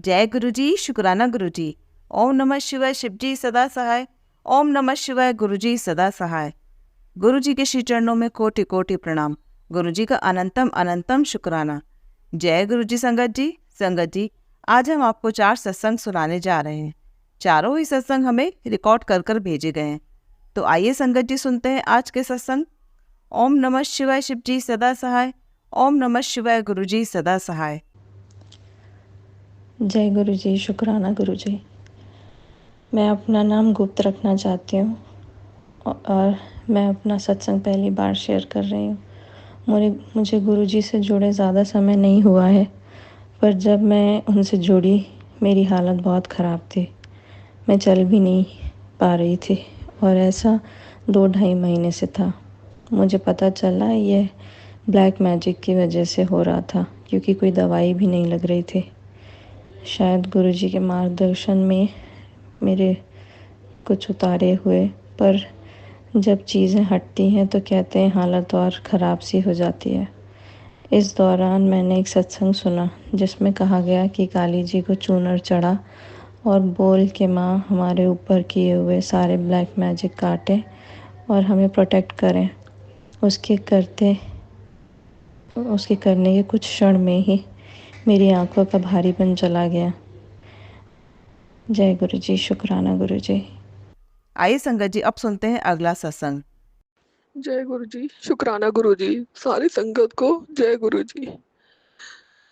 जय गुरु जी, शुक्राना गुरु जी। ओम नमः शिवाय, शिव जी सदा सहाय। ओम नमः शिवाय, गुरु जी सदा सहाय। गुरु जी के श्री चरणों में कोटि कोटि प्रणाम। गुरु जी का अनंतम अनंतम शुक्राना। जय गुरु जी। संगत जी, आज हम आपको 4 सत्संग सुनाने जा रहे हैं। चारों ही सत्संग हमें रिकॉर्ड कर कर भेजे गए हैं। तो आइए संगत जी सुनते हैं आज के सत्संग। ओम नमः शिवाय, शिव जी सदा सहाय। ओम नमः शिवाय, गुरु जी सदा सहाय। जय गुरु जी, शुक्राना गुरु जी। मैं अपना नाम गुप्त रखना चाहती हूँ और मैं अपना सत्संग पहली बार शेयर कर रही हूँ। मुझे गुरु जी से जुड़े ज़्यादा समय नहीं हुआ है, पर जब मैं उनसे जुड़ी मेरी हालत बहुत ख़राब थी। मैं चल भी नहीं पा रही थी और ऐसा 2-2.5 महीने से था। मुझे पता चला ये ब्लैक मैजिक की वजह से हो रहा था, क्योंकि कोई दवाई भी नहीं लग रही थी। शायद गुरु जी के मार्गदर्शन में मेरे कुछ उतारे हुए, पर जब चीज़ें हटती हैं तो कहते हैं हालत और ख़राब सी हो जाती है। इस दौरान मैंने एक सत्संग सुना जिसमें कहा गया कि काली जी को चूनर चढ़ा और बोल के माँ हमारे ऊपर किए हुए सारे ब्लैक मैजिक काटें और हमें प्रोटेक्ट करें। उसके करने के कुछ क्षण में ही मेरी आंखों का भारीपन चला गया। जय गुरु जी, शुक्राना गुरु जी। आइए संगत जी, अब सुनते हैं अगला सत्संग। जय गुरु जी, शुक्राना गुरु जी। सारी संगत को जय गुरु जी।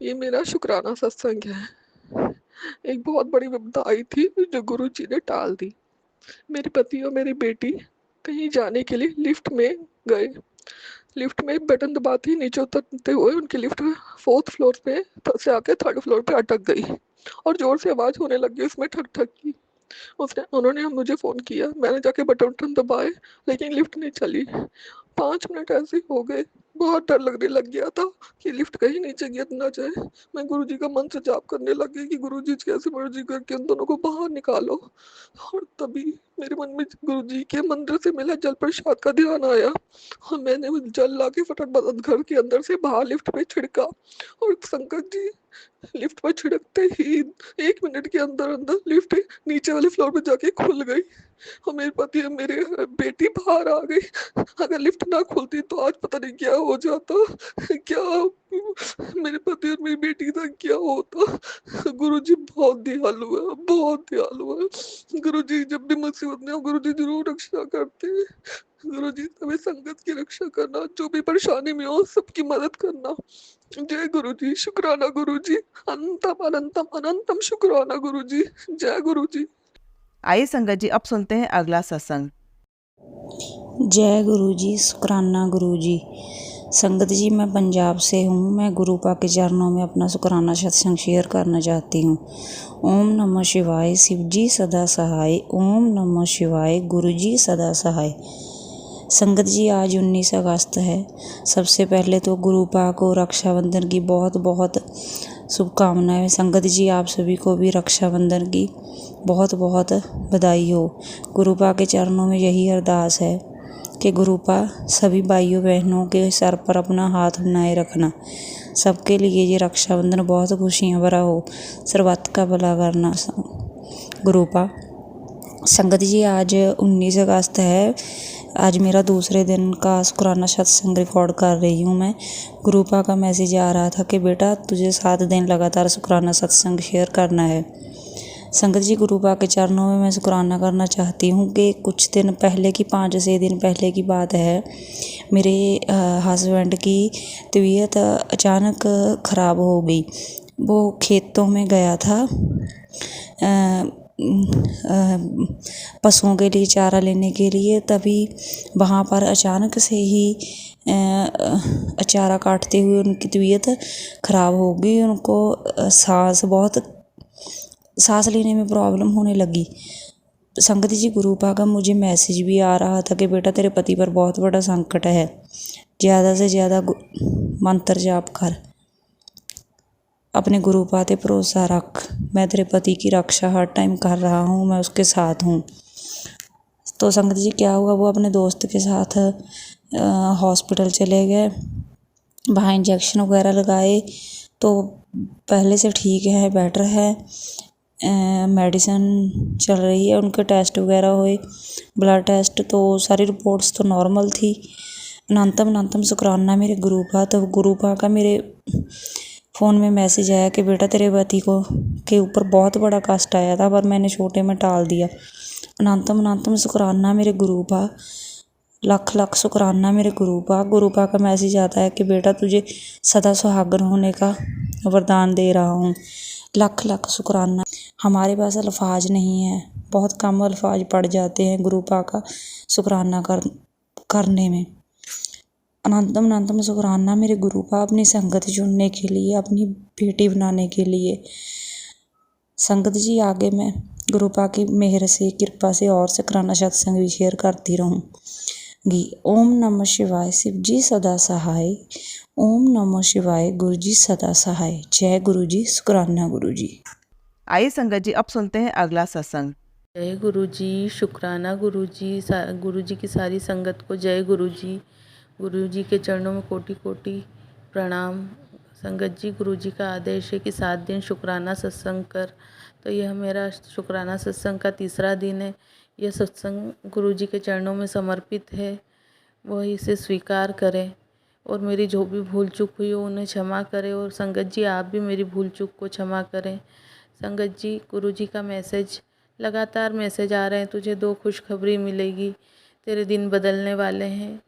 ये मेरा शुक्राना सत्संग है। एक बहुत बड़ी विपदा आई थी जो गुरु जी ने टाल दी। मेरे पति और मेरी बेटी कहीं जाने के लिए लिफ्ट में गए। लिफ्ट में बटन दबाते ही नीचे उतरते हुए उनकी लिफ्ट 4th फ्लोर पे से आके 3rd फ्लोर पे अटक गई और जोर से आवाज़ होने लगी उसमें, ठक ठक की। उन्होंने मुझे फ़ोन किया, मैंने जाके बटन दबाए लेकिन लिफ्ट नहीं चली। 5 मिनट ऐसे ही हो गए। बहुत डर लगने लग गया था कि लिफ्ट कहीं नीचे गिर ना जाए। मैं गुरुजी का मंत्र जाप करने लग गई कि गुरुजी कैसे मर्जी करके उन दोनों को बाहर निकालो। और तभी मेरे मन में गुरुजी के मंदिर से मिला जल प्रसाद का ध्यान आया और मैंने वो जल लाके फटाफट घर के अंदर से बाहर लिफ्ट पे छिड़का और संकट जी लिफ्ट पर छिड़कते ही 1 मिनट के अंदर अंदर लिफ्ट नीचे वाले फ्लोर पे जाके खुल गई और मेरे पति और मेरे बेटी बाहर आ गई। अगर लिफ्ट ना खुलती तो आज पता नहीं क्या हो जाता, क्या मेरे पति और मेरी बेटी का क्या होता। गुरुजी बहुत दयालु है, बहुत दयालु है। गुरुजी जब भी मुसीबत में हो गुरुजी जरूर रक्षा करते हैं। गुरुजी हमें संगत की रक्षा करना, जो भी परेशानी में हो सबकी मदद करना। जय गुरुजी, शुक्राना गुरुजी। अनंतम अनंतम अनंतम शुक्राना गुरुजी। जय गुरुजी। आइए संगत जी, अब सुनते हैं अगला सत्संग। जय गुरु जी, शुक्राना गुरु जी। संगत जी, मैं पंजाब से हूँ। मैं गुरु पाक के चरणों में अपना शुक्राना सत्संग शेयर करना चाहती हूँ। ओम नमः शिवाय, शिव जी सदा सहाय। ओम नमः शिवाय, गुरु जी सदा सहाय। संगत जी, आज 19 अगस्त है। सबसे पहले तो गुरु पाक को रक्षाबंधन की बहुत बहुत शुभकामनाएं। संगत जी, आप सभी को भी रक्षाबंधन की बहुत बहुत बधाई हो। गुरु पाक के चरणों में यही अरदास है कि गुरु पाक सभी भाइयों बहनों के सर पर अपना हाथ बनाए रखना। सबके लिए ये रक्षाबंधन बहुत खुशियाँ भरा हो। सर्वत्र का भला करना गुरु पाक। संगत जी, आज 19 अगस्त है। आज मेरा दूसरे दिन का शुक्राना सत्संग रिकॉर्ड कर रही हूँ मैं। गुरु पाक का मैसेज आ रहा था कि बेटा तुझे 7 दिन लगातार शुक्राना सत्संग शेयर करना है। संगत जी, गुरु पाक के चरणों में मैं शुक्राना करना चाहती हूँ कि कुछ दिन पहले की 5-6 दिन पहले की बात है। मेरे हस्बैंड की तबीयत अचानक ख़राब हो गई। वो खेतों में गया था पशुओं के लिए चारा लेने के लिए, तभी वहाँ पर अचानक से ही चारा काटते हुए उनकी तबीयत ख़राब हो गई। उनको सांस लेने में प्रॉब्लम होने लगी। संगत जी, गुरु पाक का मुझे मैसेज भी आ रहा था कि बेटा तेरे पति पर बहुत बड़ा संकट है, ज़्यादा से ज़्यादा मंत्र जाप कर, अपने गुरु पाक पे भरोसा रख। मैं तेरे पति की रक्षा हर टाइम कर रहा हूँ, मैं उसके साथ हूँ। तो संगत जी, क्या हुआ, वो अपने दोस्त के साथ हॉस्पिटल चले गए। वहाँ इंजेक्शन वगैरह लगाए तो पहले से ठीक है, बेटर है। मेडिसिन चल रही है, उनके टेस्ट वगैरह हुए, ब्लड टेस्ट, तो सारी रिपोर्ट्स तो नॉर्मल थी। अनंतम अनंतम शुक्राना मेरे गुरु का। तो गुरु का मेरे फ़ोन में मैसेज आया कि बेटा तेरे पति को के ऊपर बहुत बड़ा कष्ट आया था, पर मैंने छोटे में टाल दिया। अनंतम अनंतम शुक्राना मेरे गुरु का, लाख लाख शुक्राना मेरे गुरु का मैसेज आता है कि बेटा तुझे सदा सुहागन होने का वरदान दे रहा हूँ। लाख लाख शुक्राना। हमारे पास अल्फाज नहीं है, बहुत कम अल्फाज पड़ जाते हैं गुरुपा का शुक्राना करने में। अनंतम अनंतम शुक्राना मेरे गुरुपा अपनी संगत चुनने के लिए, अपनी बेटी बनाने के लिए। संगत जी आगे मैं गुरुपा की मेहर से, कृपा से और शुक्राना सत्संग भी शेयर करती रहूँगी। ओम नमः शिवाय, शिव जी सदा सहाय। ओम नमः शिवाय, गुरु जी सदा सहाय। जय गुरु जी, शुक्राना गुरु जी। आइए संगत जी, अब सुनते हैं अगला सत्संग। जय गुरु जी, शुक्राना गुरु जी, गुरु जी की सारी संगत को जय गुरु जी। गुरु जी के चरणों में कोटि कोटि प्रणाम। संगत जी, गुरु जी का आदेश है कि 7 दिन शुक्राना सत्संग कर। तो यह मेरा शुक्राना सत्संग का तीसरा दिन है। यह सत्संग गुरु जी के चरणों में समर्पित है, वह इसे स्वीकार करें और मेरी जो भी भूल चूक हुई हो उन्हें क्षमा करें। और संगत जी, आप भी मेरी भूल चूक को क्षमा करें। संगत जी, गुरु जी का मैसेज, लगातार मैसेज आ रहे हैं, तुझे 2 खुशखबरी मिलेगी, तेरे दिन बदलने वाले हैं।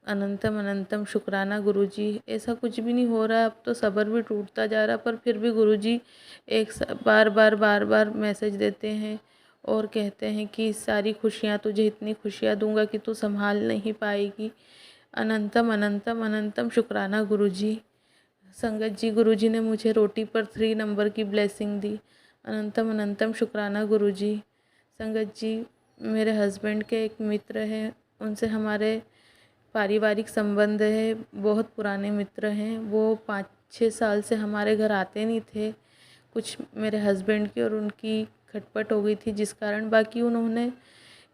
अनंतम अनंतम शुक्राना गुरु जी। ऐसा कुछ भी नहीं हो रहा है, अब तो सब्र भी टूटता जा रहा है, पर फिर भी गुरु जी बार बार मैसेज देते हैं और कहते हैं कि सारी खुशियाँ तुझे, इतनी खुशियाँ दूंगा कि तू संभाल नहीं पाएगी। अनंतम अनंतम अनंतम शुक्राना गुरु जी। संगत जी, गुरु जी ने मुझे रोटी पर 3 नंबर की ब्लेसिंग दी। अनंतम अनंतम शुक्राना गुरु जी। संगत जी, मेरे हस्बैंड के एक मित्र हैं, उनसे हमारे पारिवारिक संबंध है, बहुत पुराने मित्र हैं। वो 5-6 साल से हमारे घर आते नहीं थे। कुछ मेरे हस्बैंड की और उनकी खटपट हो गई थी, जिस कारण, बाकी उन्होंने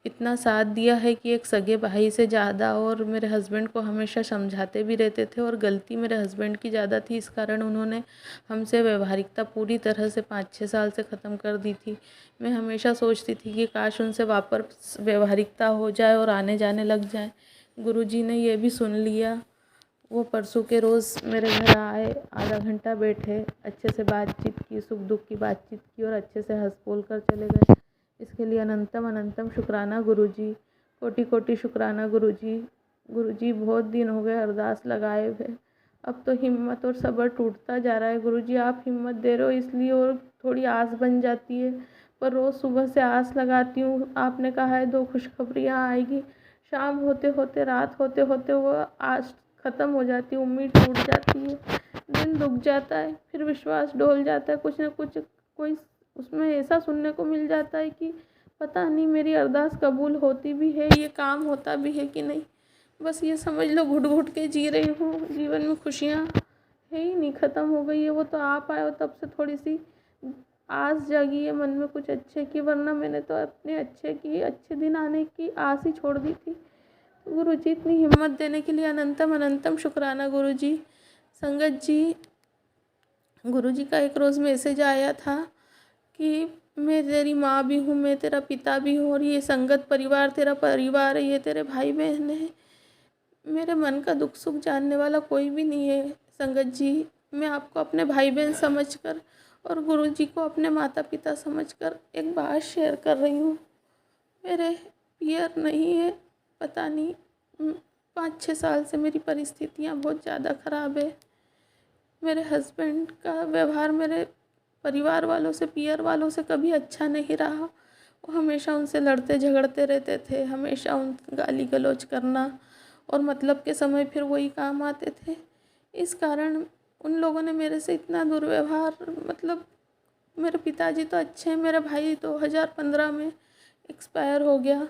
इतना साथ दिया है कि एक सगे भाई से ज़्यादा, और मेरे हस्बैंड को हमेशा समझाते भी रहते थे। और गलती मेरे हस्बैंड की ज़्यादा थी, इस कारण उन्होंने हमसे व्यवहारिकता पूरी तरह से 5-6 साल से ख़त्म कर दी थी। मैं हमेशा सोचती थी कि काश उनसे वापस व्यवहारिकता हो जाए और आने जाने लग जाए। गुरुजी ने ये भी सुन लिया। वो परसों के रोज़ मेरे घर आए, आधा घंटा बैठे, अच्छे से बातचीत की, सुख दुख की बातचीत की और अच्छे से हंस बोल कर चले गए। इसके लिए अनंतम अनंतम शुक्राना गुरुजी, कोटि कोटि शुक्राना गुरुजी। गुरुजी, बहुत दिन हो गए अरदास लगाए हुए, अब तो हिम्मत और सब्र टूटता जा रहा है। गुरुजी, आप हिम्मत दे रहे हो इसलिए और थोड़ी आस बन जाती है, पर रोज़ सुबह से आस लगाती हूँ। आपने कहा है 2 खुशखबरियाँ आएगी, शाम होते होते, रात होते होते वो आस ख़त्म हो जाती है, उम्मीद टूट जाती है, दिन रुक जाता है, फिर विश्वास डोल जाता है। कुछ न कुछ कोई उसमें ऐसा सुनने को मिल जाता है कि पता नहीं मेरी अरदास कबूल होती भी है, ये काम होता भी है कि नहीं। बस ये समझ लो घुट घुट के जी रही हूँ, जीवन में खुशियाँ है ही नहीं, ख़त्म हो गई है। वो तो आप आए हो तब से थोड़ी सी आस जागी है मन में कुछ अच्छे की, वरना मैंने तो अपने अच्छे दिन आने की आस ही छोड़ दी थी। गुरु जी, इतनी हिम्मत देने के लिए अनंतम अनंतम शुक्राना गुरु जी। संगत जी, गुरु जी का एक रोज़ मैसेज आया था कि मैं तेरी माँ भी हूँ, मैं तेरा पिता भी हूँ, और ये संगत परिवार तेरा परिवार है, ये तेरे भाई बहन है। मेरे मन का दुख सुख जानने वाला कोई भी नहीं है। संगत जी, मैं आपको अपने भाई बहन समझकर और गुरु जी को अपने माता पिता समझकर एक बात शेयर कर रही हूँ। मेरे पियर नहीं है, पता नहीं 5-6 साल से मेरी परिस्थितियाँ बहुत ज़्यादा ख़राब है। मेरे हस्बैंड का व्यवहार मेरे परिवार वालों से, पियर वालों से कभी अच्छा नहीं रहा। वो हमेशा उनसे लड़ते झगड़ते रहते थे, हमेशा उन गाली गलौज करना, और मतलब के समय फिर वही काम आते थे। इस कारण उन लोगों ने मेरे से इतना दुर्व्यवहार, मतलब मेरे पिताजी तो अच्छे हैं, मेरा भाई 2015 में एक्सपायर हो गया,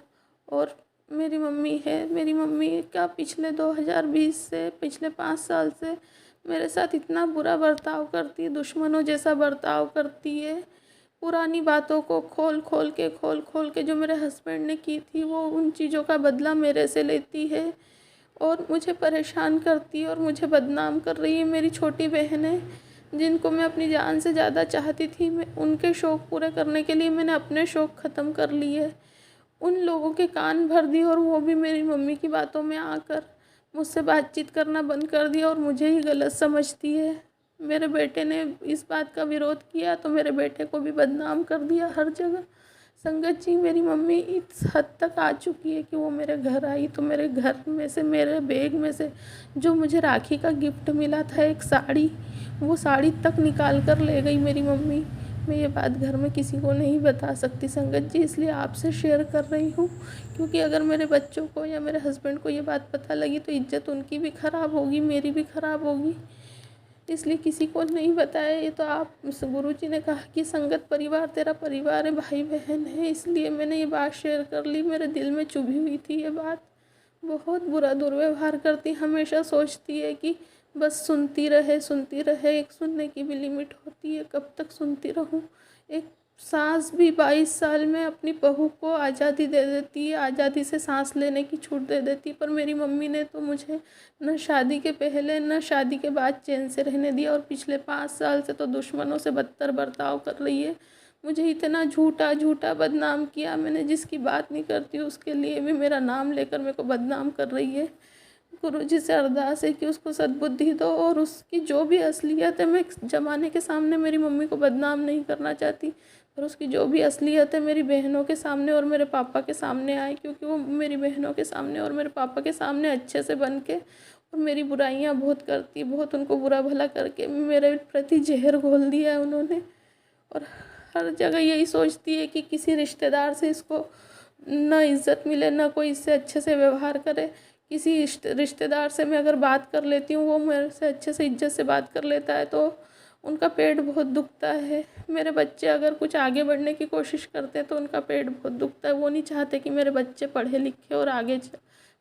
और मेरी मम्मी है, मेरी मम्मी का पिछले 2020 से, पिछले 5 साल से मेरे साथ इतना बुरा बर्ताव करती है, दुश्मनों जैसा बर्ताव करती है। पुरानी बातों को खोल खोल के जो मेरे हस्बैंड ने की थी, वो उन चीज़ों का बदला मेरे से लेती है। और मुझे परेशान करती है और मुझे बदनाम कर रही है। मेरी छोटी बहन है जिनको मैं अपनी जान से ज़्यादा चाहती थी, मैं उनके शौक़ पूरे करने के लिए मैंने अपने शौक़ ख़त्म कर लिए, उन लोगों के कान भर दिए और वो भी मेरी मम्मी की बातों में आकर मुझसे बातचीत करना बंद कर दिया और मुझे ही गलत समझती है। मेरे बेटे ने इस बात का विरोध किया तो मेरे बेटे को भी बदनाम कर दिया हर जगह। संगत जी, मेरी मम्मी इस हद तक आ चुकी है कि वो मेरे घर आई तो मेरे घर में से, मेरे बैग में से जो मुझे राखी का गिफ्ट मिला था, एक साड़ी, वो साड़ी तक निकाल कर ले गई मेरी मम्मी। मैं ये बात घर में किसी को नहीं बता सकती संगत जी, इसलिए आपसे शेयर कर रही हूँ, क्योंकि अगर मेरे बच्चों को या मेरे हस्बैंड को ये बात पता लगी तो इज्जत उनकी भी ख़राब होगी, मेरी भी ख़राब होगी, इसलिए किसी को नहीं बताया। ये तो आप गुरुजी ने कहा कि संगत परिवार तेरा परिवार है, भाई बहन है, इसलिए मैंने ये बात शेयर कर ली। मेरे दिल में चुभी हुई थी ये बात। बहुत बुरा दुर्व्यवहार करती, हमेशा सोचती है कि बस सुनती रहे। एक सुनने की भी लिमिट होती है, कब तक सुनती रहूं। एक सास भी 22 साल में अपनी बहू को आज़ादी दे देती है, आज़ादी से सांस लेने की छूट दे देती है, पर मेरी मम्मी ने तो मुझे न शादी के पहले न शादी के बाद चैन से रहने दिया और पिछले 5 साल से तो दुश्मनों से बदतर बर्ताव कर रही है। मुझे इतना झूठा बदनाम किया मैंने, जिसकी बात नहीं करती उसके लिए भी मेरा नाम लेकर मेरे को बदनाम कर रही है। गुरुजी से अरदास है कि उसको सद्बुद्धि दो और उसकी जो भी असलियत है, मैं ज़माने के सामने मेरी मम्मी को बदनाम नहीं करना चाहती, पर उसकी जो भी असलियत है मेरी बहनों के सामने और मेरे पापा के सामने आए, क्योंकि वो मेरी बहनों के सामने और मेरे पापा के सामने अच्छे से बन के और मेरी बुराइयां बहुत करती, बहुत उनको बुरा भला करके मेरे प्रति जहर घोल दिया है उन्होंने। और हर जगह यही सोचती है कि किसी रिश्तेदार से इसको न इज़्ज़त मिले, न कोई इससे अच्छे से व्यवहार करे। किसी रिश्तेदार से मैं अगर बात कर लेती हूँ, वो मेरे से अच्छे से इज्जत से बात कर लेता है तो उनका पेट बहुत दुखता है। मेरे बच्चे अगर कुछ आगे बढ़ने की कोशिश करते हैं तो उनका पेट बहुत दुखता है। वो नहीं चाहते कि मेरे बच्चे पढ़े लिखे और आगे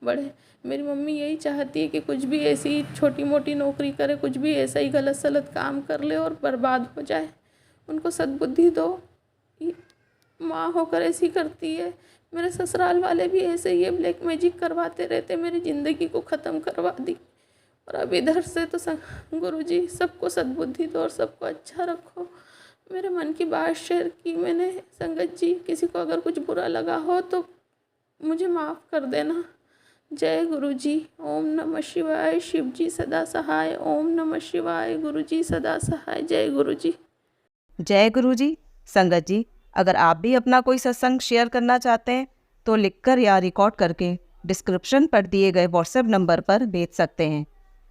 बढ़े। मेरी मम्मी यही चाहती है कि कुछ भी ऐसी छोटी मोटी नौकरी करे, कुछ भी ऐसा ही गलत सलत काम कर ले और बर्बाद हो जाए। उनको सद्बुद्धि दो, माँ होकर ऐसी करती है। मेरे ससुराल वाले भी ऐसे ही ब्लैक मैजिक करवाते रहते, मेरी ज़िंदगी को ख़त्म करवा दी। और अब इधर से तो गुरुजी सबको सद्बुद्धि दो और सबको अच्छा रखो। मेरे मन की बात शेयर की मैंने संगत जी, किसी को अगर कुछ बुरा लगा हो तो मुझे माफ़ कर देना। जय गुरुजी। ओम नमः शिवाय। शिव जी सदा सहाय। ओम नमः शिवाय। गुरुजी सदा सहाय। जय गुरुजी। जय गुरुजी। संगत जी, अगर आप भी अपना कोई सत्संग शेयर करना चाहते हैं तो लिखकर या रिकॉर्ड करके डिस्क्रिप्शन पर दिए गए व्हाट्सएप नंबर पर भेज सकते हैं।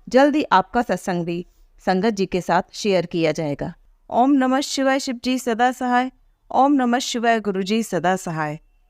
जल्दी आपका सत्संग भी संगत जी के साथ शेयर किया जाएगा। ओम नमः शिवाय। शिव जी सदा सहाय। ओम नमः शिवाय। गुरुजी सदा सहाय।